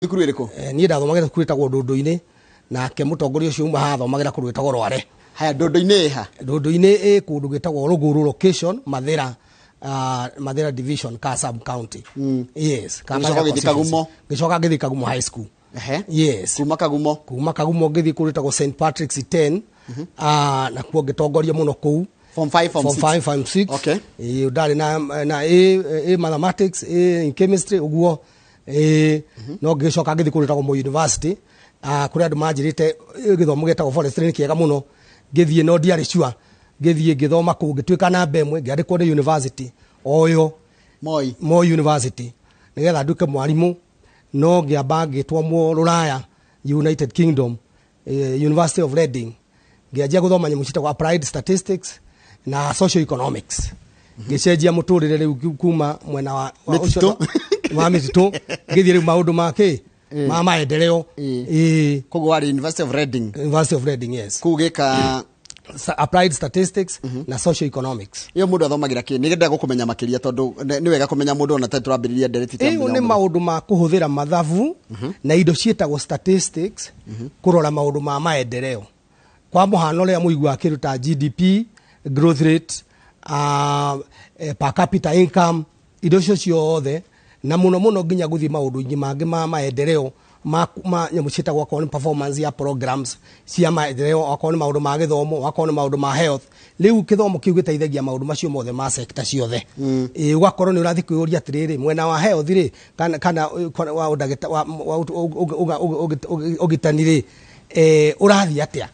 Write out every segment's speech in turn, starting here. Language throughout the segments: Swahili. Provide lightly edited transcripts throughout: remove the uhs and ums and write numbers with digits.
Thukuru iriko Niĩ ndathomagĩra thukuru ĩtagwo Ndũndũ-inĩ, nake mũtongoria ũcio uma hathomagĩra kũndũ gwĩtagwo Rware. Haya, Ndũndũ-inĩ ha? Ndũndũ-inĩ kũndũ gwĩtagwo Rũgũrũ location, Mathĩra division ka sub county. Yes. Gĩcoka ngĩthiĩ Kagumo high school. Yes. Kuma Kagumo ngĩthiĩ kũndũ gwĩtagwo St Patrick's 10. Nakuo ngĩtongoria mũno kũu. Form 5, Form 5, Form 6. Okay. Ndarĩ na A mathematics, A in chemistry, ũguo. No ngĩcoka ngĩthiĩ kũndũ gwĩtagwo Moi University. Kũrĩa andũ manjĩrĩte gĩthomo gĩtagwo forestry nĩ kĩega mũno. Ngĩthiĩ no ndiarĩ sure. Ngĩthiĩ ngĩthoma kũu, ngĩtuĩka namba ĩmwe, ngĩandĩkwo nĩ university oyo Moi University nĩgetha nduĩke mwarimũ. No ngĩamba ngĩtwamwo Rũraya, United Kingdom, University of Reading. Ngĩanjia gũthoma nyamũ ciĩtagwo applied statistics na social economics. Ngĩcenjia mũtũrĩre rĩu kuma mwena wa ũcio wa mĩtitũ ngĩthiĩ rĩu maũndũ make ma maendeleo. Koguo warĩ University of Reading, yes. Kugĩka applied statistics na social economics. Iyo mũndũ athomagĩra kĩ? Nĩgetha gũkũmenya makĩria tondũ nĩ wega kũmenya mũndũ ona ta tũrambĩrĩria ndereti ta mũndũ. Nĩ maũndũ ma kũhũthĩra mathabu na indo ciĩtagwo statistics kũrora maũndũ ma maendeleo. Kwa mũhano rĩa mũigua akĩruta GDP, growth rate, per capita income, indo icio ciothe, na mũno nginya gũthiĩ maũndũ-inĩ mangĩ ma maendeleo ma nyamũ ciĩtagwo akorwo nĩ performance ya programs cia maendeleo, akorwo nĩ maũndũ ma gĩthomo, akorwo nĩ maũndũ ma health. Rĩu gĩthomo kĩu gĩteithagia maũndũ macio mothe ma sector ciothe. Ũgakorwo nĩ ũrathiĩ kwĩyũria atĩrĩrĩ, mwena wa health rĩ kana wa ũgitani rĩ ũrathiĩ atĩa?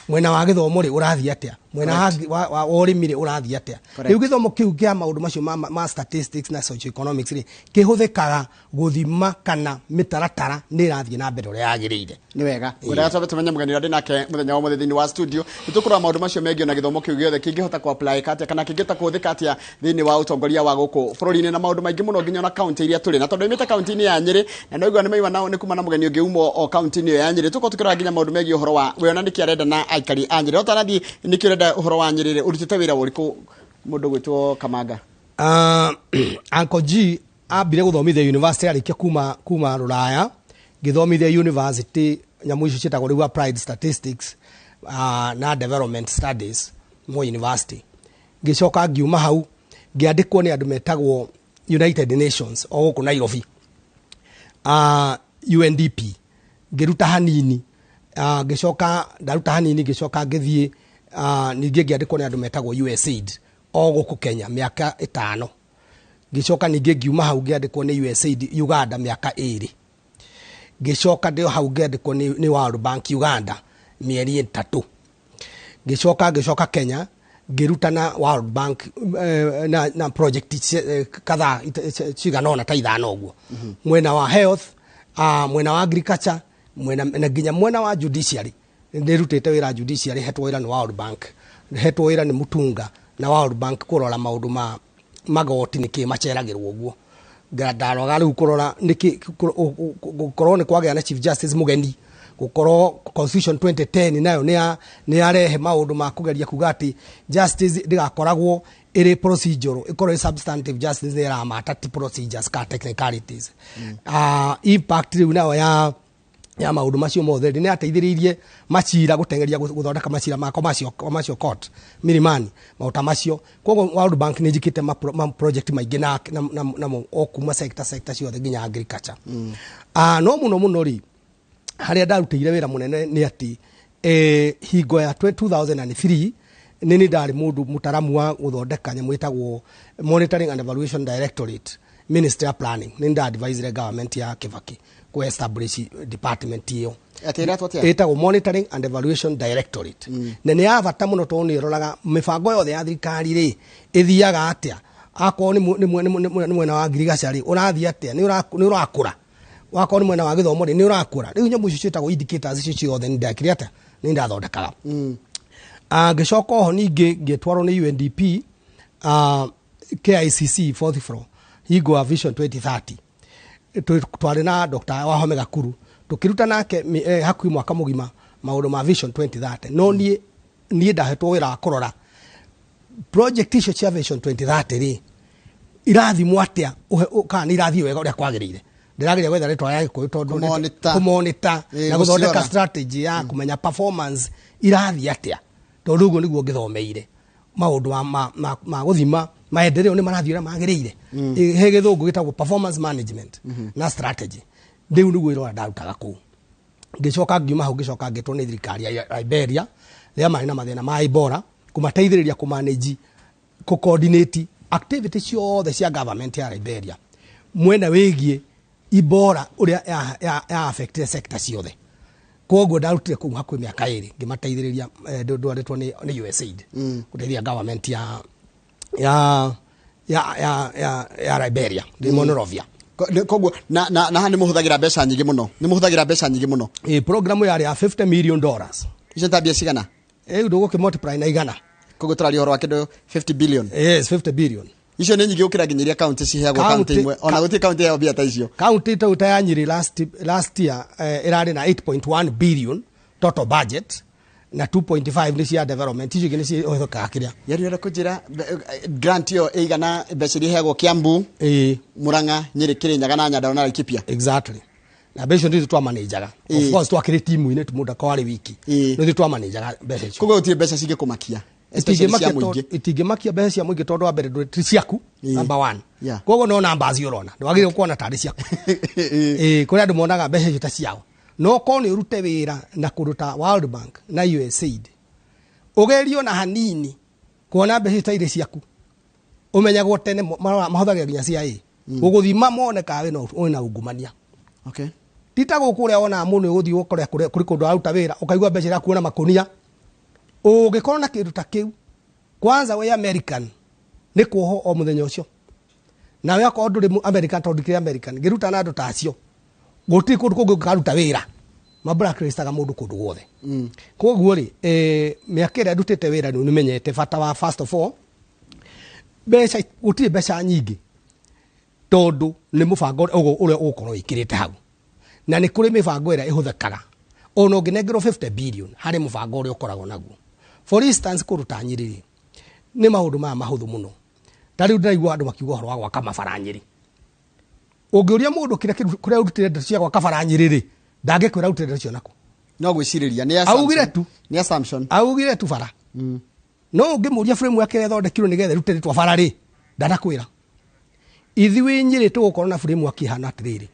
Mwena wa gĩthomo rĩ ũrathiĩ atĩa? Mwena wa ũrĩmi rĩ ũrathiĩ atĩa? Rĩu gĩthomo kĩu kĩa maũndũ macio ma statistics na social economics rĩ kĩhũthĩkaga gũthima kana mĩtaratara nĩ ĩrathiĩ na mbere ũrĩa yagĩrĩire. Nĩ wega. Wenda twabe tumenye mũgenĩ ndĩ nake mũthenya wa mũthenya thĩinĩ wa studio. Nĩtũkũrora maũndũ macio megiĩ na gĩthomo kĩu gĩothe kĩngĩhota ku apply atĩa kana kĩngĩhota kũhũthĩka atĩa thĩinĩ wa ũtongoria wa gũkũ bũrũri-inĩ na maũndũ maingĩ mũno nginya na county iria tũrĩ na tondũ imĩte county-inĩ ya Nyĩrĩ na no igua nĩ maiwa nao nĩ kuma na mũgenĩ ũngĩ umo o county-inĩ ya Nyĩrĩ. Tũkorwo tukĩrora nginya maũndũ megiĩ ũhoro wa we ona nĩkĩ arenda na aikari a Nyĩrĩ. Ũtanathiĩ nĩkĩ ũrenda ũhoro wa Nyĩrĩ urutĩte wĩra ũrĩkũ mũndũ gwĩtwo Kamanga? Uncle G ambire gũthomithia university arĩkia kuma Rũraya. Ngĩthomithia university nyamũ icio ciĩtagwo rĩu applied statistics na development studies Moi University. Ngĩcoka ngiuma hau ngĩandĩkwo nĩ andũ metagwo United Nations o gũkũ Nairobi, UNDP. Ngĩruta hanini, ndaruta hanini ngĩcoka ngĩthiĩ ningĩ ngĩandĩkwo nĩ andũ metagwo USAID o gũkũ Kenya mĩaka 5. Ngĩcoka ningĩ ngiuma hau ngĩandĩkwo nĩ USAID Uganda mĩaka 2. Ngĩcoka ndĩo hau ngĩandĩkwo nĩ World Bank Uganda mĩeri 3. Ngĩcoka Kenya ngĩruta na World Bank na project kadhaa cigana ona ta 5 ũguo. Mwena wa health, mwena wa agriculture, na nginya mwena wa judiciary. Ndirutĩte wĩra judiciary, hetwo wĩra nĩ World Bank, hetwo wĩra nĩ Mutunga na World Bank kũrora maũndũ ma magoti nĩkĩ maceragĩrwo ũguo. Ndaroga rĩu kũrora nĩkĩ gũkorwo nĩ kwagĩa na Chief Justice mũgeni, gũkorwo Constitution 2010 nayo nĩ yarehe maũndũ ma kũgeria kuga atĩ justice ndĩgakoragwo ĩrĩ procedural, ĩkorwo substantive justice nĩ ĩramata ti procedures ka technicalities. Impact rĩu nayo ya maũndũ macio mothe nĩ ateithĩrĩirie macira gũtengeria gũthondeka macira macio court milimani maũta macio. Koguo World Bank nĩ njikĩte ma project maingĩ na o kuma sector ciothe nginya agriculture. No mũno rĩ harĩa ndarutĩire wĩra mũnene nĩ atĩ hingo ya 2003 nĩ ndarĩ mũndũ mũtaramu wa gũthondeka nyamũ ĩtagwo Monitoring and Evaluation Directorate, Ministry of Planning. Nĩ nda-advise government ya Kibaki ku establish department hiyo ĩtagwo Monitoring and Evaluation Directorate. Na nĩ ya bata mũno tondũ nĩ ĩroraga mĩbango yothe ya thirikari rĩ ĩthiaga atĩa, akorwo nĩ mwena wa agriculture rĩ ũrathiĩ atĩa, nĩ ũrakũra, wakorwo nĩ mwena wa gĩthomo rĩ nĩ ũrakũra. Rĩu nyamũ icio ciĩtagwo indicators icio ciothe nĩ ndakĩrĩ atĩa nĩ ndathondekaga. Ngĩcoka oho ningĩ ngĩtwarwo nĩ UNDP KICC 4th floor hingo ya Vision 2030. Twarĩ na Dr. Wahome Gakuru tukiruta nake hakuhĩ mwaka mũgima maũndũ ma Vision 2030. No niĩ ndahetwo wĩra wa kũrora project icio cia Vision 2030 rĩ irathimwo atĩa kana irathii wega ũrĩa kwagĩrĩire. ndirageria gwetha ritwa ya gikuyu tondu kumonita na guthondeka strategy ya kumenya performance irathi atia tondu uguo niguo ngithomeire maundu ma guthima maendeleo ni marathira magirire he githungu gitagwo performance management na strategy ndiu niguo irora ndarutaga ku ngicoka ngiuma hau ngicoka ngitwo ni thirikari ya Liberia ria mari na mathina ma Ebola kumateithiriria kumanage coordinate activities ciothe cia government ya Liberia mwena wigie Ebola uria ya affect sector ciothe koguo ndarutire ku hakwi miaka iri ngimateithiriria ndwaritwo ni USAID kuteithia government ya Liberia ndi Monrovia koguo na ni muhuthagira mbeca nyingi muno ni muhuthagira mbeca nyingi muno program yari ya $50 million icio tabia cigana ndugo ki multiply na igana koguo turari horo wa kindu 50 billion yes 50 billion icio ni nyingi ukira nginyiria county ciheagwo county imwe ona guti county ya bia ta icio county ta ya Nyeri last year irari na 8.1 billion total budget na 2.5 ni cia development icio ngini ci othoka kiria yari ora kujira grant yo igana mbeca iheagwo Kiambu Muranga Nyeri Kirinyaga na Nyandarua na Laikipia exactly na mbeca ndizo twa manager of course twakire timu ine tumuda kwa wale wiki ndizo twa manager mbeca icio koguo utie mbeca cinge kumakia itingemakia mbeca cia muingi tondu wa mbere nduri ciaku number 1 koguo no namba cio urona ndwagire kuona tari ciaku kuri andu monaga mbeca icio ta ciao no koni urute wira na kuruta World Bank na USAID ugerio na hanini kuona mbeca ta ire ciaku umenyagwo tene mahuthagira ginya CIA uguthima moneka we no una ungumania okay titago kuria ona muno uguthi ukore kuri kundu aruta wira ukaigwa mbeca ira kuona makunia ugikorwo na kindu ta kiu kwanza we American ni kuho o muthenya ucio na we akorwo nduri American tondu kiri American giruta na andu ta acio guti kundu kungu karuta wira mablacklist mundu kundu guothe koguo ri miaka ira ndutite wira ni menyete bata wa first of all mbeca guti mbeca nyingi tondu ni mubango uria ukorwo ikirite hau na ni kuri mibango ira ihuthekaga ono nginengero 50 billion hari mubango uria ukoragwo naguo for instance kuruta Nyeri ni maundu ma mahuthu muno tari ndaigwa andu makiuga horo wa gwaka mabara Nyeri ungiuria mundu kuria urutire ndeto cia gwaka bara Nyeri ri ndangikwira urutire ndeto cio nako no gwiciriria ni assumption augire tu bara no ungimuria framework ire thondekirwo nigethe rutire twa bara ri ndanakwira ithiwi Nyeri tugukorwo na framework ihana atiriri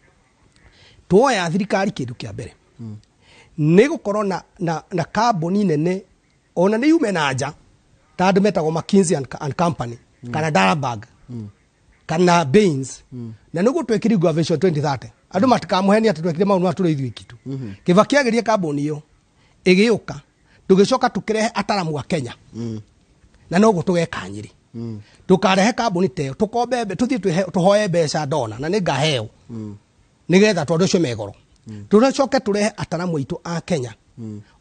tuoya thirikari kindu kia mbere ni gukorwo na carbon nene ona ni yume naja tandu metagwo McKinsey and Company kana Dalberg kana Baines na nugo twekiri gwa Vision 2030 andu matikamuhenia ati twekire maundu maturi ithui kitu kiva kiageria carbon iyo igiuka tugicoka tukirehe ataramu a Kenya na nogo tugeka Nyeri tukarehe carbon teo tukombe tuthie tuhoye mbeca dona na ningaheo nigetha tondu cio megoro turacoke turehe ataramu aitu a Kenya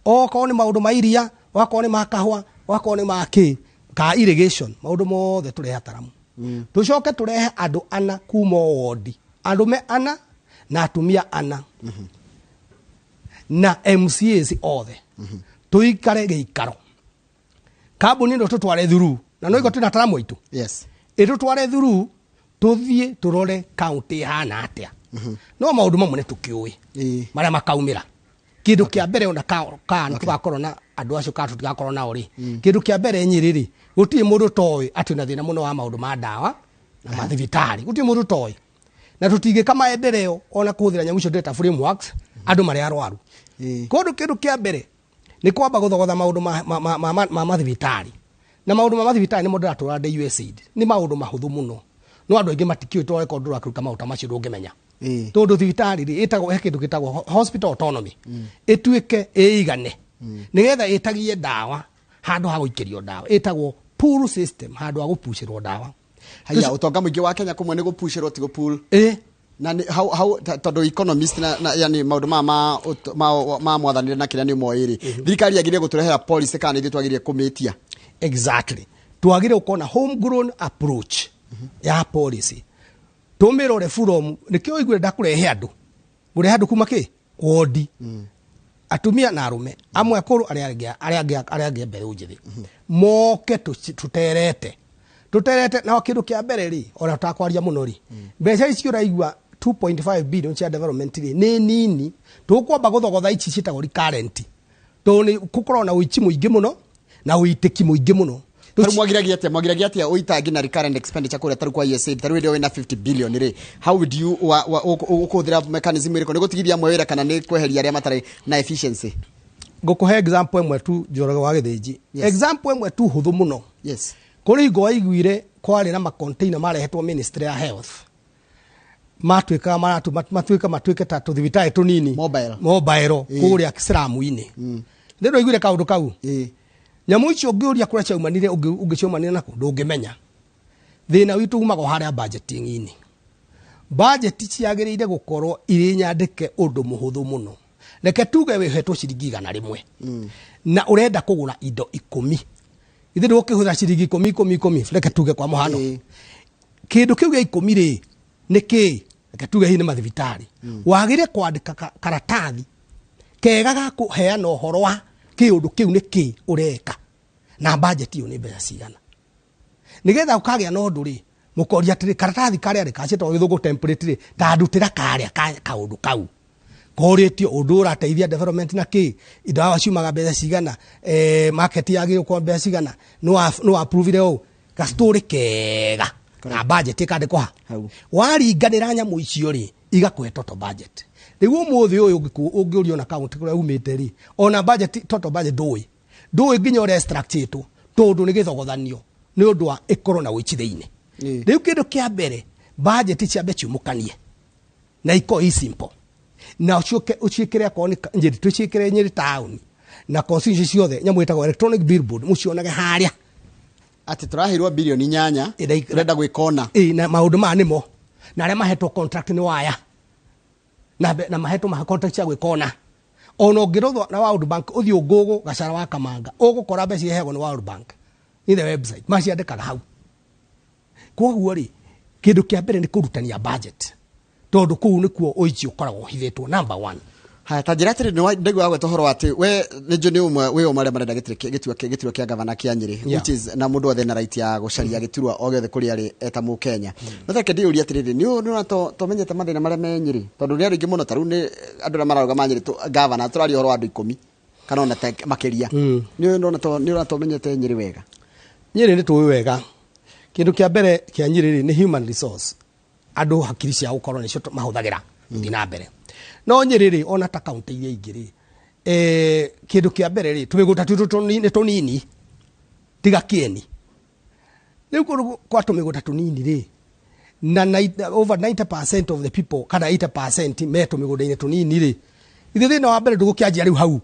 oko ni maundu mairia wako ni makahwa wako ni maki ka irrigation maundu mothe turehe ataramu tucoke turehe andu ana kuma wodi andume ana na atumia ana na MCAs othe tuikare giikaro kabuni ndo tutware thuru na no iko tuna ataramu aitu yes tutware thuru tuthie turore county hana atia no maundu mamwe tukiui maria makaumira kindu kia mbere ona kana tugakorwo na andu acio ka tutigakorwo na ori kindu kia mbere Nyeri ri guti mundu toy ati na thina muno wa maundu ma dawa na mathibitari guti mundu toy na tutige kama endeleo ona kuthira nyamucio data frameworks andu maria arwaru kondu kindu kia mbere ni kwamba guthogotha maundu ma mathibitari na maundu ma mathibitari ni mundu atura de USAID ni maundu mahuthu muno no andu aingi matikio to record ruka maundu macio ndungimenya tondu thibitari ri itagwo hekindu gitagwo hospital autonomy ituike eigane nigetha itagie dawa handu ha guikirio dawa itagwo pool system handu ha gupushirwo dawa haya utonga mwingi wa Kenya kumwe ni gupushirwo tigo pool na how tondu economist na yani maundu ma mwathanire na kiria ni moiri thirikari yagire guturehera policy kana ithu twagirie kumitia exactly twagire ukona homegrown approach ya policy tumirore from nikio igure ndakurehe andu ngurehe andu kuma ki wodi atumia na arume amwe akuru aria mbere unjithi moke tuterete na kindu kia mbere ri ora takwaria muno ri mbeca icio raigua 2.5 billion cia development ri ni nini tukwamba guthogotha ici citagwo recurrent to ni kukorwo na uici muingi muno na uitiki muingi muno taru mwagiragia atia uitangi na recurrent expenditure kuria taru kwa USAID taru ndio wina 50 billion ri how would you ukuthira mechanism iri ko ni gutigithia mwera kana ni kweheria aria matari na efficiency ngukuhe example emwe tu Njoroge wa Githiji example emwe tu huthu muno yes kuri igo aiguire kwari na ma container marehetwo ministry ya health matuika ta tuthibitai tunini mobile kuria Kisilamu-ini ndiro igwire kaundu kau nyamu icio ngiuria kuria chaumanire ungicaumanire nako ndungimenya thina witu umago haria budgeting-ini budget ciagirire gukorwo iri nyandike undu muhuthu muno reke tuge wihetwo ciringi 100 na urenda kugura indo 10 ithe ndukihutha ciringi 10 reke tuge kwa muhano kindu kiu gia 10 ri niki reke tuge hi ni mathibitari wagire kwandika karatathi kega ga kuheana uhoro wa kiundu kiu niki ureka na budget iyo ni mbeca cigana nigetha ukagia no nduri mukoria atiri karatathi karia ri kacito githugu template ri ta ndutira karia kaundu kau koretio undu urateithia development na ki idawa ciumaga mbeca cigana market yagire kwa mbeca cigana no approve reo ga story kega na budget ikandikwo waringanira nyamu icio ri igakwe total budget riu muthi uyu ungiurio na account kuria umite ri ona budget total budget ndui nginya ore structure tondu ni githogothanio ni undu wa ikoro na wichi thiine riu kindu kia mbere budget cia bechi mukanie na iko simple na uciikire ko ni njiri tuciikire Nyeri town na constituency ciothe nyamu itagwo electronic billboard mucionage haria ati turahirwa bilioni 8 renda gwikona na maundu ma nimo na aria mahetwo contract ni waya na mahetwo ma contract cia gwikona ono ngirothwa na World Bank uthi ungugu gacara wa Kamanga ugukora mbeca ihego ni World Bank in the website maciandikaga hau koguo ri kindu kia mbere ni kurutania budget tondu kuu ni kuo uici ukoragwo hithitwo number 1 haya tajira atiri ni ndego agwe tohoro ati we nijo ni umwe we umare marenda giturwa kia gavana kia Nyeri which is na mundu othe na right ya gucaria giturwa o giothe kuri ari eta mu Kenya notheke ndi uri atiri ni no to menyete mathina mare me Nyeri tondu ni ari ngimuno taru ni andu na mararuga ma Nyeri gavana turari horo andu 10 kana ona makeria ni no to menyete Nyeri wega Nyeri ni tuwi wega kindu kia mbere kia Nyeri ni human resource andu hakiri cia gukorwo ni cio mahuthagira thina mbere no Nyeri ri ona ta county iria ingi ri kindu kia mbere ri tumiguta ni tunini tiga kieni riu kwa tumiguta tunini ri na over 90% of the people kana 80% me tumiguta-ini tunini ri ithe thina wa mbere ndugukianjia riu hau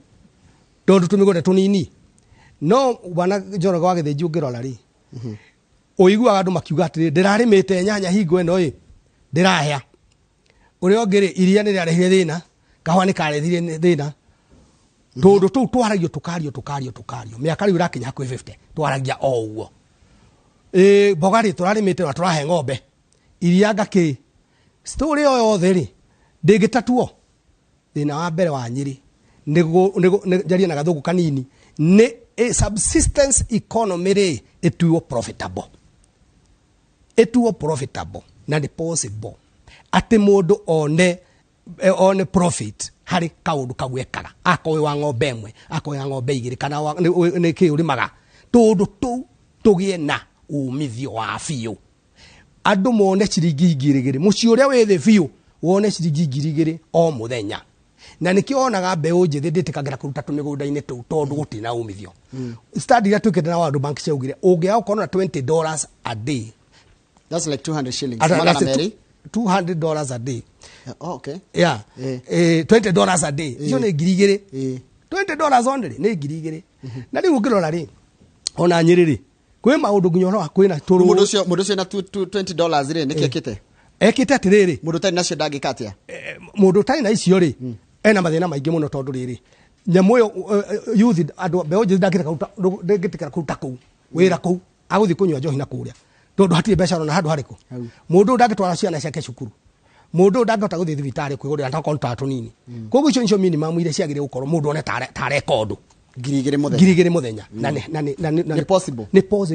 tondu tumiguta tunini no bana Njoroge wa Githiji ungirora ri uiguaga andu makiuga atiri ndirarimite nyanya hingo eno ri ndirahia uri ongire iria ni riarehire thina kahwa ni karethire thina tondu tu twaragio miaka riu rakinya kwi 50 twaragia o uguo bogari turarimite na turahe ng'ombe iria ngaki story o yothe ri ndingitatuo thina wa mbere wa Nyeri jaria na gathugu kanini ni a subsistence economy ri etuo profitable na ni possible ati mundu one profit hari kaundu kagwekaga akowe wa ng'ombe emwe akowe wa ng'ombe igiri kana ni kiurimaga tondu tu tugie na umithio wa biu andu mone ciringi 2,000 muci uria withi biu wone ciringi 2,000 o muthenya na nikio onaga mbeu njithi nditikagira kuruta tumigunda-ini tu tondu gutina umithio study ya tukete na World Bank ciaugire ungia ukona $20 a day that's like 200 shillings magana meri $200 a day. Oh, okay. Yeah. $20 a day. Hiyo ni ngiri igiri. $20 only ni ngiri igiri. Na riu ngirora ri ona Nyeri ri kwi maundu nginyora kwina turu mundu cio na $20 ri niki ekite atiriri mundu tari nacio ndangikatia mundu tari na icio ri ena mathina maingi muno tondu riri nyamu yo youth andu mbeu njithi ndangitira kuruta kuu wira kuu aguthi kunywa njohi na kuria tondu hatire mbeca na handu hariku mundu ndangitwara ciana ciake cukuru mundu ndangihota guthi thibitari kwigurira ta contract nini koguo icio nicio minimum ile ciagire gukorwo mundu one ta rekodu ngiri muthenya na ni possible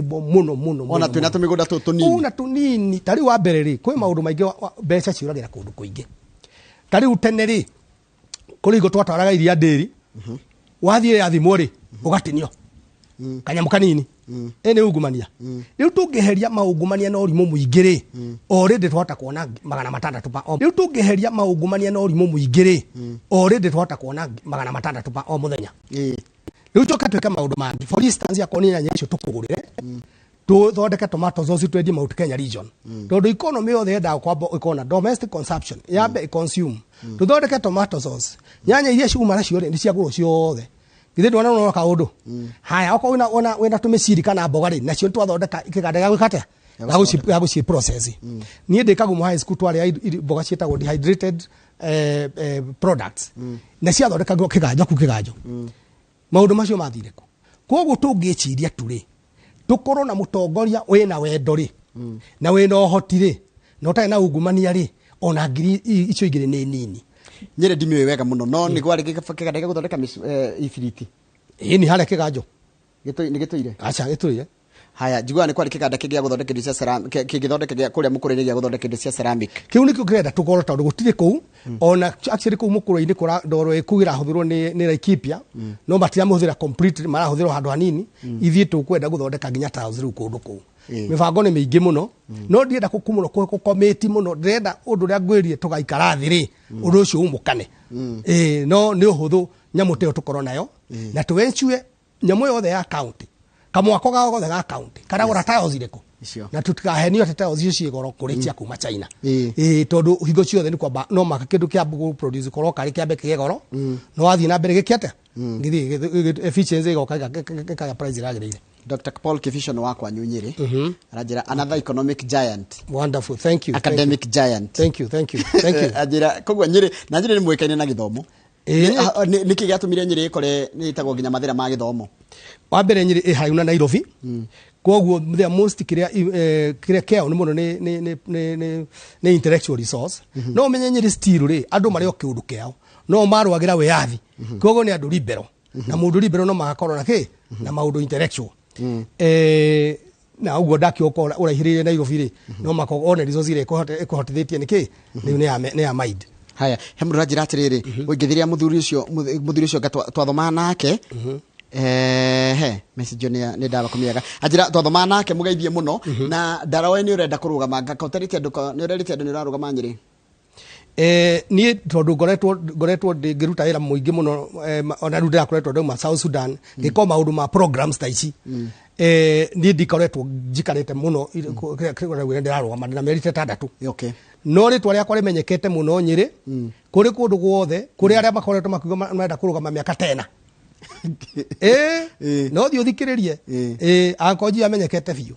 muno ona twina tumigunda tunini una tunini tari wa mbere ri kwi maundu maingi mbeca ciuragira kundu kuingi tari uteneri kuri igo twatwaraga iria ndiri wathie ya thimo ri ugatinio kanyamu kanini ene ungumania riu tungiheria maungumania na urimu muingi ri already twata kuona 600 pa riu tungiheria maungumania na urimu muingi ri already twata kuona 600 pa o muthenya riu joka tweka maundu mangi for instance yakoni nyanya icio tukugurire tuthondeke tomato sauce twendi Mount Kenya region tondu economy yothe yenda kwamba ikona domestic consumption yambe consume tuthondeke tomato sauce nyanya iria ciuma nacio ni ciagurwo ciothe githe ndwana no kaundu haya oko wina tumiciri kana mboga ri nacio twathondeka ikiganda gya gwikate ya guci process nie ndikagumu high school twari mboga cietagwo dehydrated products na ciathondeka kiganjo maundu macio mathire ku koguo tungiciria turi tukorwo na mutongoria wina wendo ri na wina uhoti ri no tai na ungumania ri ona ngiri icio igire ni nini nyere ndimi wega muno no ni gwari kiganda guthondeka ifiriti ni hale kiganjo ni gituire acha gituire haya jigwa ni kwari kiganda kigia guthondeka indo cia ceramic kigithondeka gia kuria mukurire gia guthondeka indo cia ceramic kiu nikio kirenda tukorwo tondu gutire ku ona actually ku mukuru-ini kura ndoro ikugira huthirwo ni Laikipia no matira muthira completely marahuthirwo handu hanini ithie tukwenda guthondeka nginya tiles riu kundu ku mibango ni mingi muno no ndienda kukumuno ku committee muno ndenda undu ria ngwirie tugaikara thiri undu ucio umukane no ni uhuthu nyamu teo tukorwo nayo na tuwencue nyamu yothe ya county kamwako gothe ga county karagura tiles iriko na tutikahenio tiles icio ciigoro kuri cia kuma China tondu hingo ciothe ni kwamba no maka kindu kia produce koro kari kiambe kigoro no wathie na mbere gikiate ngithi efficiency igoka ka price iragirire Dr. Paul Kifisho no wakwa nyunyiri arajira another economic giant wonderful thank you academic giant thank you ajira kogwa nyiri na nyiri ni mwekaine na githomo niki giatumire nyiri ikore ni itagwo ginya mathira ma githomo wa mbere nyiri ihayuna Nairobi koguo the most kiria keo ni muno ni intellectual resource no menye nyiri still ri andu mari o kiundu keo no marwagira wiathi koguo ni andu libero na mundu libero no magakorwo na ki na maundu intellectual na uguo ndakioko urahirire Nairobi ri no mako one resource ire ikuhotithitie niki ni ya mind haya hemura njira atiriri wingithiria muthuri ucio twathoma nake message ni ndaba kumiaga ajira twathoma nake mugeithie muno na ndarawe ni urenda kurugama ngakautarite andu ni urerite andu ni urarugama nyiri ni tondu ngoretwo ngiruta wira muingi muno ona ruta koretwo ndauma South Sudan ngiko maundu ma programs ta ici ni ndikoretwo njikarite muno kire ndirarugama na merite 6 okay no ritwa ria kware menyekete muno nyiri kuri kundu guothe kuri aria makoretwo makiuga marenda kurugama miaka 10 no thio thikiririe ankoji amenyekete biu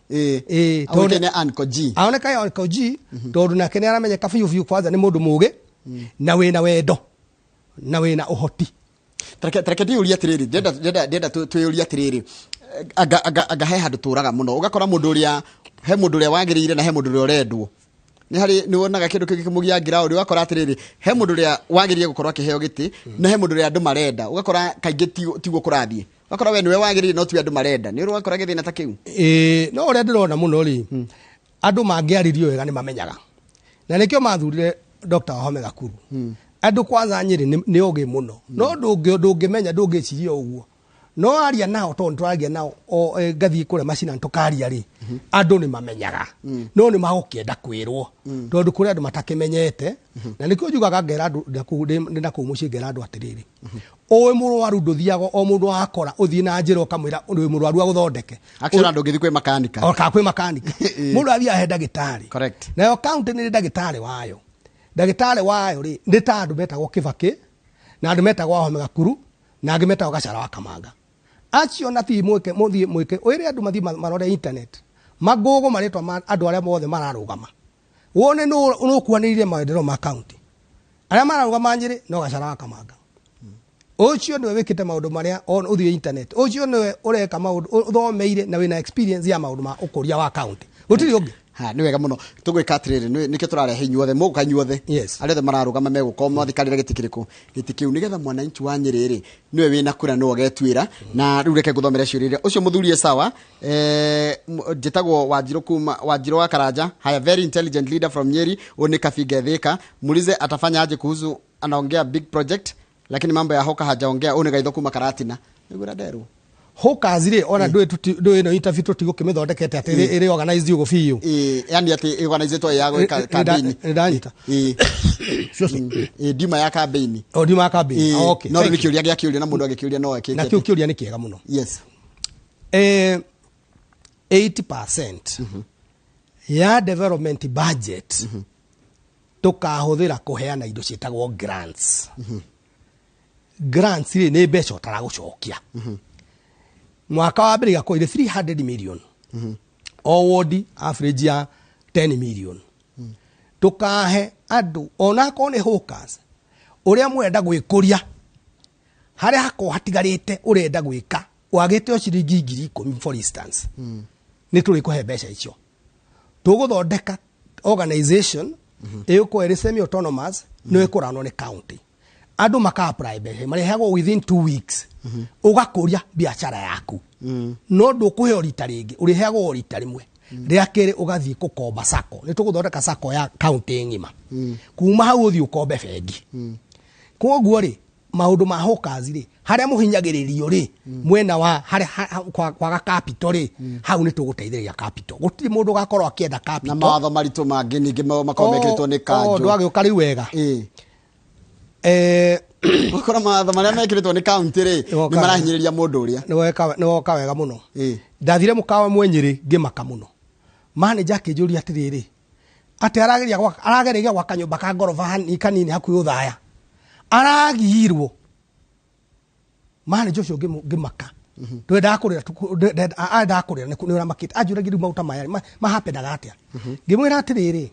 tondu ne ankoji aoneka ankoji tondu nake ne aramenyeka biu kwanza ni mundu mugi na wina wendo na wina uhoti tareke ndiuria tiriri ndenda twiyuria tiriri aga he handu turaga muno ugakora mundu uria he mundu uria wagirire na he mundu uria urendwo ni hari ni wonaga kindu kimugia ground ugakora atiriri he mundu uria wagirire gukorwa akiheo giti na he mundu uria andu marenda ugakora kaingi tiguo kurathie ugakora we niwe wagirire no tu andu marenda ni ugakora githina ta kiu no uria ndirona muno ri andu mangiaririo wega ni mamenyaga na nikio mathurire Dr. Wahome Gakuru andu kwanza nyiri ni oge muno no ndungimenya ndungiciria uguo no aria nao tondu twaria nao ngathie kure macina ntukaria ri andu ni mamenyaga no ni magukienda kwirwo tondu kuri andu matakimenyete na nikio njugaga ngera andu ndina kumuci ngera andu atiriri owe murwaru nduthiago o mundu akora uthie na njira ukamwira uri murwaru aguthondeke actually andu ngithikwe makanika o ka kwi makanika mundu athia he ndagitari correct na yo county ni ndagitari wayo ri ndi ta andu metagwo Kibaki na andu metagwo Wahome Gakuru na angi metagwo Gachara wa Kamanga acio na ti mwike oire andu mathi marore internet magogo maretwa andu aria mothe mararugama wone no kuanirire maendeleo ma county aria mararugama nyiri no Gachara wa Kamanga ocio niwe wikite maundu maria on uthio internet ocio niwe ureka maundu uthomeire na wina experience ya maundu ma ukuria wa county gutiri ungi ha ni wega muno tugwika atiriri nike turarehe inyuothe muka inyuothe ari othe mararugama megukoma thikarire gitikiriku gitikiu nigetha mwananchi wa Nyeri niwe wina kura no getwira na riu reke guthomera ciurire ucio muthurie sawa njitagwo Wanjiru wa Karanja haya very intelligent leader from Nyeri oni Kafiga Thika mulize atafanya aje kuhusu anaongea big project lakini mambo ya hoka hajaongea oni gaitho kuma Karatina nigura deru hoka zire ona ndwe no interview tutigo kimithondekete ati iri organized ugo fiu yani ati organized to yago campaign ndanyita dima ya campaign dima ya campaign okay no rikiuria gya kiuria na mundu agikiuria no akike na kiuria ni kiega muno yes 80% ya development budget tukahuthira kuheana indo cietagwo grants grants ni mbeca utaragucokia mwaka wa mbere gakoire 300 million award average ya 10 million tukahe andu ona ko ne hawkers uria mwenda gwikuria hari hako hatigarite urenda gwika wagite o ciringi 10,000 for instance ni turi kuhe mbeca icio tuguthondeka organization eko eri semi autonomous no ikurano ni county andu maka apply mbeca marehagwo within 2 weeks ugakuria biashara yaku no ndukuhe orita ringi urihagwo orita rimwe ria kiri ugathii kukomba sako ni tuguthondeka sako ya county ngima kuma hau uthii ukombe bengi koguo ri maundu ma hawkers ri haria muhinyagiririo ri mwena wa haria kwaga capital ri hau ni tuguteithĩrĩria capital gutiri mundu gakorwo akienda capital na mawatho maritu mangi ningi makomekeretwo ni kanjo ndwage ukari wega ukora mawatho maria mekiretwo ni county ri ni marahinyĩrĩria mundu uria ni woka wega muno ndathire mukawa mwenyeri ngimaka muno manager akijuria atiriri ati arageria gwaka nyumba ka ngorofa kanini hakuhi uthaya aragirwo manager ucio ngimaka twenda kurira anda kurira ni ura makita ajura giru mauta maya mahapenaga atia ngimwira atiriri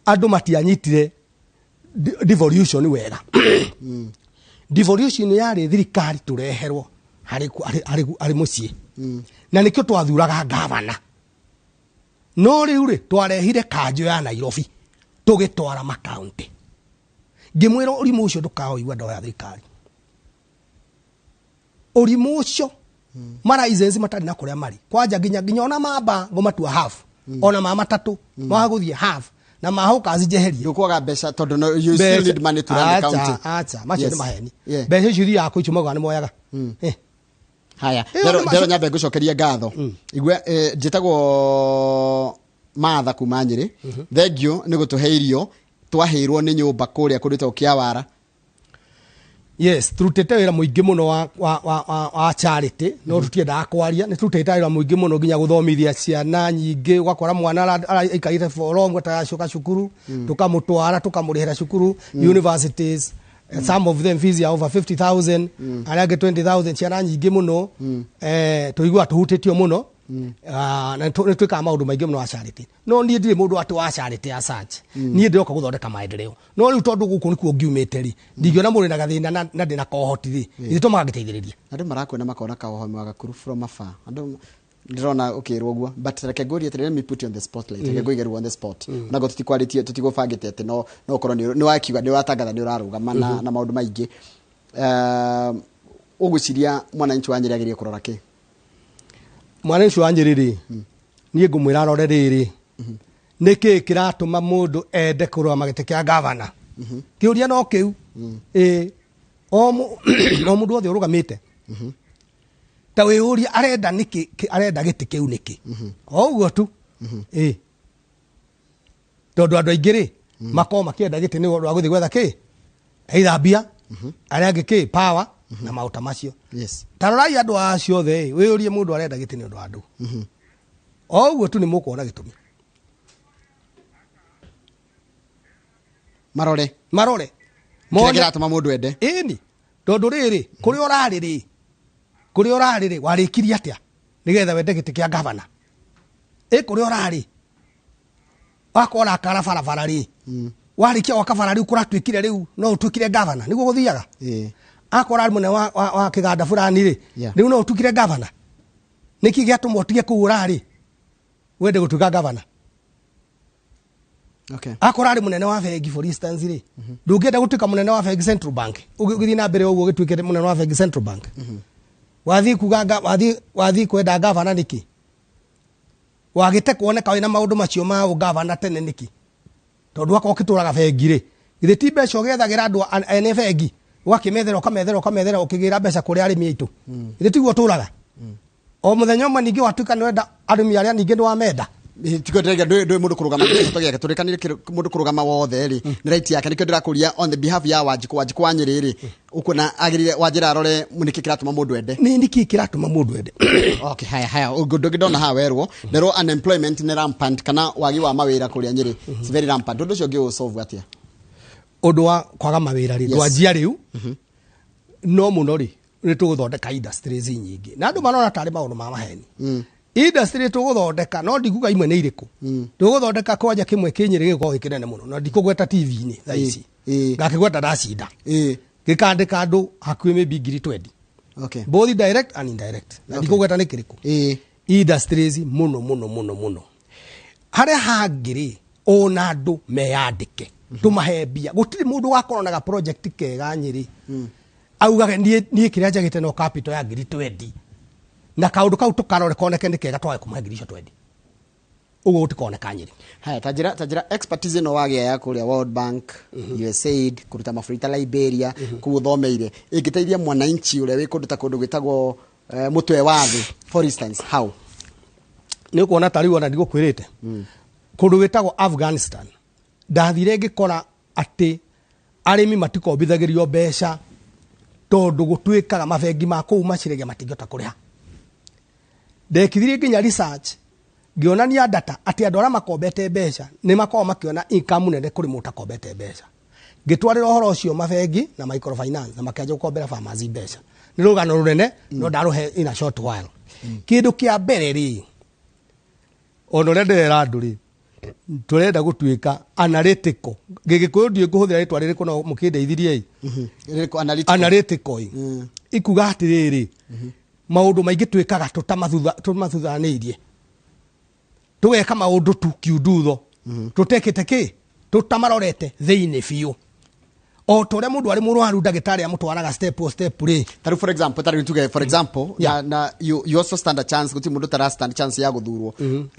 andu matianyitire devolution wega devolution yari thirikari tureherwo hari mucie na nikyo twathuraga gavana no riu ri twarehire kanjo ya Nairobi tugitwara makaunti ngimwira urimu ucio ndukaoigwa ndo ya thirikari urimu ucio mara izenzi matari na kuria mari kwanja ginya ona mamba ngomatua half ona mama matatu maguthie half na mahawkers jeherie ndukwaga mbeca tondu no you still need money to run the county acha macio ni maheni mbeca icio yako ichumaga ni moyaga haya ndero nyambe ngucokeria ngatho igwe njitagwo Martha kuma Nyeri thengio ni gutuheirio twahirwo ni nyumba kuria kurite Kiawara yes turutete wira muingi muno wa charity no tutienda akwaria ni turutete wira muingi muno nginya guthomithia ciana nyingi ugakora mwana aikaire forum gatacoka cukuru tukamutwara tukamurihira cukuru universities some of them fees are over 50,000 arage 20,000 ciana nyingi muno tuigwa tuhutitio muno na twika maundu maingi muno wa charity no nie ndire mundu ati wa charity ya search nie ndiroka guthondeka maendeleo no riu tondu guku nikuo ngiumiteri ndingiona muri na gathina na ndina kohotithie ithito magagiteithiriria andu marakwena makona kahoho magakuru from afar andu ndirona ukirwo guo but reke ngori let me put you on the spotlight reke ngoigerwo on the spot na gotiti quality tutigufangite ati no korwo ni wakiuga ni watangatha ni urarugama na maundu maingi uguciria mwananchi wa Nyeri agirie kurora ki mwananchi wa Nyeri ri nie ngumwira rore riri niki kiratuma mundu ende kurwa magite kia governor kiuria no kiu o mundu othe urugamite ta wiuria arenda niki arenda giti kiu niki oguo tu tondu andu aingi ri makoma makienda giti ni wa guthi gwetha ki eithambia aria ngiki power na mauta macio yes tarorai andu acio the wiurie mundu arenda giti ni undu andu oguo tu ni mukuona gitumi marore mo kiratuma mundu ende ini tondu riri kuri urari warikiria atia nigetha wende giti kia governor kuri urari wakora kara barabara ri warikia wakabara riu kuratwikire riu no utwikire governor niguo guthiaga akora ari mune wa kiganda fulani ri riu no utukire governor niki giatumwo tige kuura ri wende gutuika governor okay akora ari munene wa bengi for instance ri ndungenda gutuika munene wa bengi Central Bank ugithi na mbere uguo gituike munene wa bengi Central Bank wathi kugaga wathi kwenda governor niki wagite kuoneka wina maundu macio ma governor tene niki tondu akwa kituraga bengi ri githe ti mbeca ugethagira andu ene bengi ukamethera ukigira mbeca kuri arimi aitu githe tiguo turaga o muthenya umwe ningi watuika ni wenda arimi aria ningi ni wamenda tiko ndä må ndå kå rå gama gä gä tå rä kanä må ndå kå rå gama wothe rä nä right yake nä kä ndä rakuria on the behalf ya wanjikå wa nyä rä rä å kuona agä rire wanjä ra arore nä kä kä ratå ma må ndå ende nä kä kä ratå ma må ndå ende haya ndå ngä ndona ha werwo nerwo unemployment nä rampant kana wagi wa mawä ra kå rä a nyä rä very rampant å ndå å cio ngä å solve atä å ndå wa kwaga mawä ra rä ndwanjia rä u no må no rä nä tå gå thondeka industries nyingä na andå marona tarä maå ndå ma maheni industry tu guthondeka no ndikuga imwe ni iriku tu guthondeka kwanja kimwe kinyiri giko gikinene muno na ndikugweta TV ni tha ici ngakigweta ndacinda gikandika andu hakui maybe ngiri 20 okay both direct and indirect na ndikugweta ni kiriku industries muno hare hangiri ona andu meyandike tumahembia gutiri mundu wakonaga project kega nyiri auga nie kiria njagite no capital ya ngiri 20 na kaundu kau tukarore koneke nikega twae kumuhengirisha 20 ugo utikoneka nyiri haya tajira expertise no wagia ya kuria World Bank USAID kuruta mafuta Liberia kuguthomeire ingiteithia mwananchi uria wi kundu ta kundu gwitagwo mutwe wa thi for instance how ni kuona tari wona ndigukwirite kundu gwitagwo Afghanistan ndathire ngikora ati arimi matikombithagirio mbeca tondu gutuikaga mabengi ma kuu macirege matingota kuriha ndekithirie nginya research ngionania data ati andu aria makombete mbeca ni makorwo makiona income nene kuri muta kombete mbeca ngitwarira uhoro ucio mabengi na microfinance na makianja gukombera farmers mbeca ni rugano runene no ndaruhe in a short while kindu kia mbere ri ono ndera andu ri turenda gutuika analytical gigikuyu ndie kuhuthira ritwa riri kuno mukindeithirie analytical ikuga atiriri maundu maingi twikaga tumathuthanĩirie tugeka maundu tu kiundutho tutekete ki tutamarorete thiini biu o turia mundu ari murwaru ndagitari amutwaraga step ri taru for example na you also stand a chance guti mundu tara stand chance ya guthurwo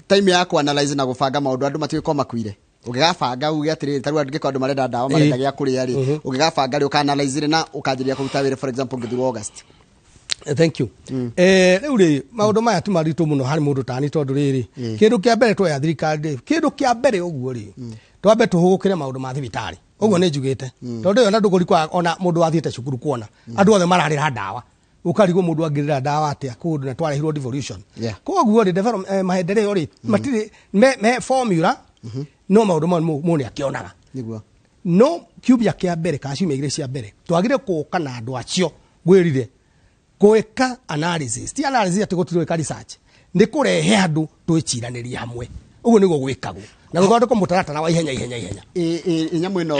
time ya ku analyze na gubanga maundu andu matwiko makwire ugigabanga uge atiri taru andike andu marenda dawa marenda gya kuria ri ugigabanga ri ukanalyze na ukanjiria kuruta wire for example ngithurwo August. Thank you. Riu ri maundu maya tu maritu muno hari mundu tani tondu riri kindu kia mbere twa ya thirikari kindu kia mbere uguo ri twambe tuhugukire maundu ma thibitari uguo ni njugite tondu yo na nduguri kwa ona mundu wathiete cukuru kuona andu othe mararira ndawa ukarigo mundu angirira ndawa atia kundu na twarehirwo devolution koguo ri development maendeleo ri matiri me formula no maundu mone akionaga niguo no kiubia kia mbere kaciumia igire cia mbere twagire kuuka na andu acio gwirire kueka analysis ti analysis ati gutiro research ni kurehe andu twiciraniria hamwe uguo niguo gwikagwo na guthondeka mutaratara wa ihenya nyamu ino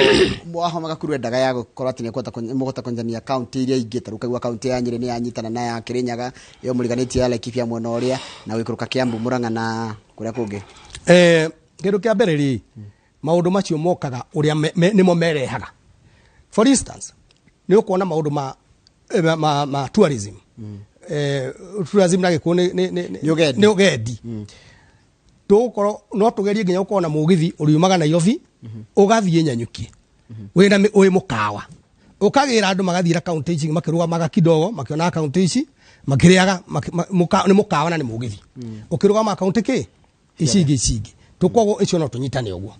mwahomaga kurwendaga ya gukorwo ati ni mugota konjania county iria ingi tarukaigwa county ya Nyeri ni yanyitana na ya Kirinyaga iyo muriganitie ya Laikipia mwena uria na wikuruka Kiambu Murang'a na kuria kungi kindu kia mbere ri maundu macio mokaga uria nimo merehaga for instance ni ukuona maundu ma tourism tourism na gikuo ni ugendi tukoro no tugerie nginya ukona mugithi uriumaga na Nairobi ugathie Nyanyuki wina wi mukawa ukagira andu magathira county ici makirugamaga kidogo makiona county ici makiriaga ni mukawa na ni mugithi ukirugama county ki ici tukwago icio no tunyitane uguo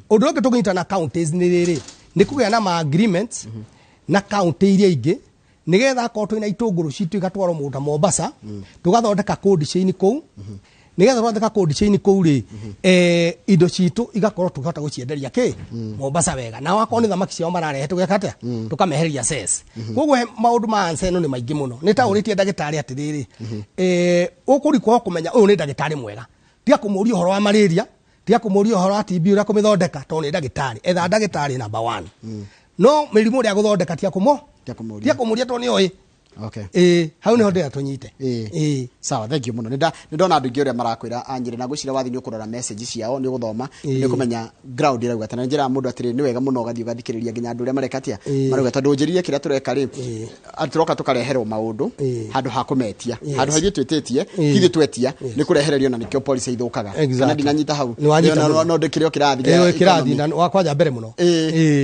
undu ungi tunyitana counties ni riri ni kugea na ma agreements na county iria ingi nigetha ko twina itunguru citu igatwaro muta Mombasa tugathondeka cold chain kou nigetha thondeka cold chain kou ri indo citu igakorwo tukahota gucienderia ki Mombasa wega na wako ni thamaki cio mararehe tugeka atia tukameheria cess koguo maundu ma anseno ni maingi muno ni ta uritie ndagitari atiriri ukurikwo kumenya uyu ni ndagitari mwega tia kumuria uhoro wa malaria tia kumuria uhoro wa TB ura kumithondeka to ni ndagitari etha ndagitari number 1 no mirimu ria guthondeka tia kumuria to ni oi Okay. Hau ni hodera tunyite. Sawa, thank you muno. Ndona andu ingi uria marakwira Anyiri na gucira wathi ni ukurora message ciao ni guthoma ni kumenya ground irauga tana njira mundu atiri ni wega muno gathi ugathikiriria nginya andu uria marekatia marauga tondu njiririe kira tureka ri aturoka tukareherwo maundu handu ha kumetia handu hagie twititie hithi twetia ni kurehererio na nikio police ithukaga kana ndinanyita hau no ndikirio kirathi kirathi na wakwaja mbere muno.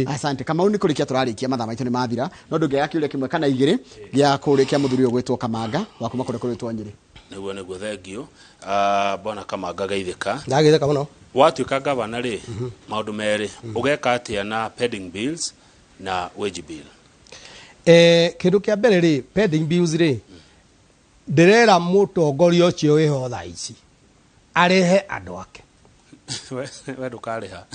Asante kama uni kurikia turarikia mathaa maitu ni mathira no ndungiaga kiuria kimwe kana igiri gia kurikia muthuri uyu gwitwo Kamanga wa kuma kure kwitwo Nyeri. Niguo thengio bona Kamanga geithika ndagithika muno watuika gavana ri maundu meri ugeka atia na pending bills na wage bill. Kindu kia mbere ri pending bills ri ndirera mutongoria ucio wiho thaa ici arehe andu ake we ndukariha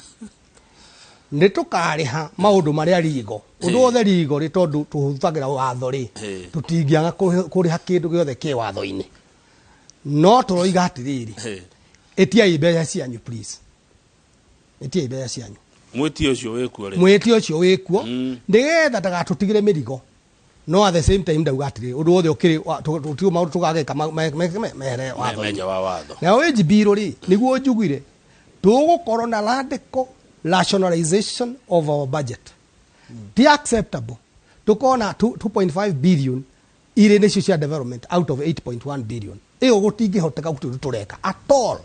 nä tå karä ha maå ndå marä a rigo å ndå wothe rigo rä tondå tå huthagira watho rä tå tingiaga kå rä ha kä ndå gä othe kä watho-inä no tå roiga atä rä rä ä tiai mbeca cianyu ä tiai mbeca cianyu mwĩtio ũcio wĩkuo rĩ mwĩtio ũcio wĩkuo nĩgetha ndagatũtigĩre mĩrigo no at the same time ndauga atirĩ ũndũ wothe ũkĩrĩ tũtigo maũndũ tũgagĩka mehere watho na wage bill rĩ nĩguo njugire tũgũkorwo na radical rationalization of our budget. Ti acceptable. Tukona 2.5 billion ire nä cia development out of 8.1 billion. Iyo gutingihoteka gutu tureka at all.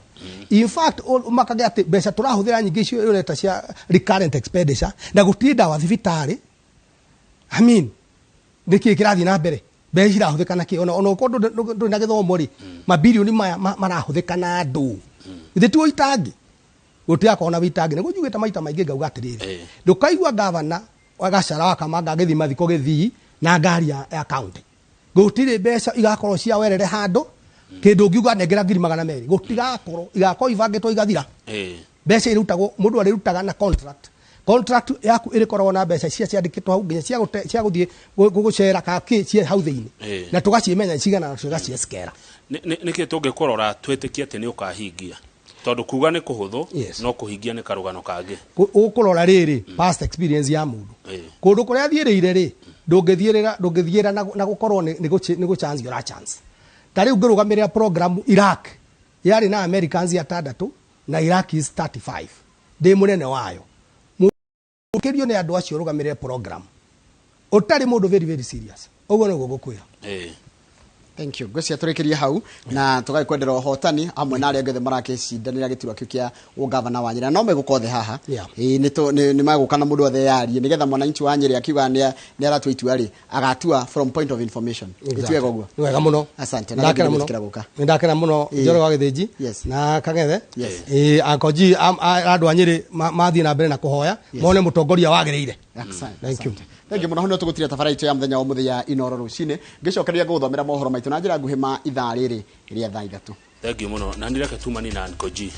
In fact makage ati mbeca turahuthira nyingi cio ureta cia recurrent expenditure na gutiri dawa thibitari. I mean niki kirathi na mbere mbeca irahuthika na ki ona ukondu nduna githomo ri mabilioni maya marahuthika na andu. Ithe tu itangi gutia kona witangi niguo njugite maita maingi ngauga atiriri ndukaigua gavana wagacara wa Kamanga githima thiko githii na ngari ya county gutire mbeca igakorwo cia werere handu kindu ngiuga nengera 200,000 gutigakorwo igakorwo ivangitwo igathira mbeca irutagwo mundu arirutaga na contract yaku irikorwo na mbeca cia ciandikitwo hau nginya cia guthie gugucera ka ki cia hau thiini na tugacimenya cigana na tugacieskera niki tungikorora twitikie ati ni ukahingia tondu kuga ni kuhuthu no kuhingia ni karugano kangi ukurora riri past experience ya mundu kundu kuria thiirire ri ndungithiira na gukorwo ni guchance your chance tari ungirugamirira program Iraq yari na Americans ya 6 na Iraq is 35 ndi munene wayo mukirio ni andu acio rugamirire program utari mundu very serious uguo niguo gukwira Thank you. Gwesi aturikiria hau na tugakwendera hotani amwe na aria ngothe marakicindanira giturwa kiu kia ugavana wa Nyeri no megukothe haha ni maguka na mundu othe yari nigetha mwananchi wa Nyeri akiuga ni aratua itua ri agatua from point of information itwega guo ni wega muno asante na ndakira guka ndakira muno njoro wa githiji na kagethe akoji andu a Nyeri mathie na mbere na kuhoya mone mutongoria wagiriire Thank you muno hono tugutira tafaraito ya muthenya wa muthenya inoro rucine ngicokeria guthomera mohoro maitu na njira nguhi ma ithaa riri ria thaa 3 Thank you muno na ndireke tumani na Nkoji